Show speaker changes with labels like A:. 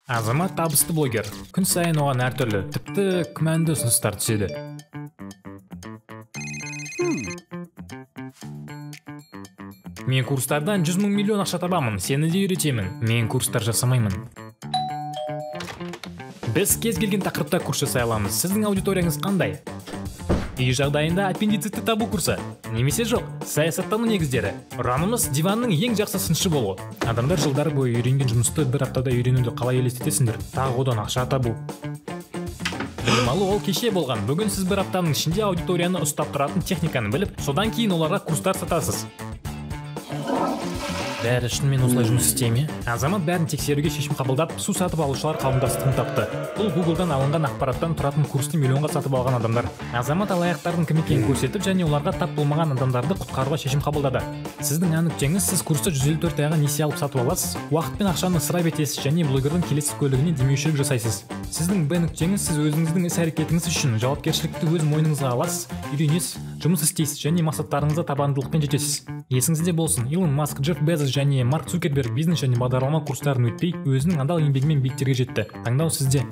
A: Азамат табысты блогер. Күн сайын оған әртүрлі, тіпті күмәнді ұсыныстар түседі. Мен курстардан 100 000 миллион ақша табамын, сені де үйретемін. Мен курстар жасамаймын. Біз кез келген тақырыпта курс жасай аламыз. Сіздің аудиторияңыз қандай? Үй жағдайында аппендицитті табу курсы. Немесе жоқ, саясаттану негіздері. Ұранымыз диванның ең жақсы сыншы болу. Адамдар жылдар бойы үйренген жұмысты бір аптада үйренуді қалай елестетесіңдер? Тағы одан ақша табу. Білім алу ол кеше болған. Бүгін сіз бір аптаның ішінде аудиторияны ұстап тұратын техниканы біліп, содан кейін оларға курстар сатасыз. Бәрі шынымен осылай жұмыс істей ме? Азамат бәрін тексеруге шешім қабылдап, су сатып алушылар қауымдастығын тапты. Бұл Google-дан алынған ақпараттан тұратын курсты миллионға сатып алған адамдар. Азамат алаяқтардың кім екенін көрсетіп, және оларға тап болмаған адамдарды құтқаруға шешім қабылдады. Сіздің нүктеңіз, сіз курсты 154 айға несие алып сатып аласыз, уақыт пен ақшаны ысырап етесіз және блогердің келесі көлігіне демеушілік жасайсыз. Сіздің Б нүктеңіз, сіз өзіңіздің іс-әрекетіңіз үшін жауапкершілікті өз мойныңызға аласыз, үйренесіз, жұмыс істейсіз және мақсаттарыңызға табандылықпен жетесіз. Есіңізде болсын, Илон Маск, Джефф Безос және Марк Цукерберг бизнес және бағдарлама курстарын өтпей, өзінің адал еңбегімен биіктерге жетті. Таңдау сізде.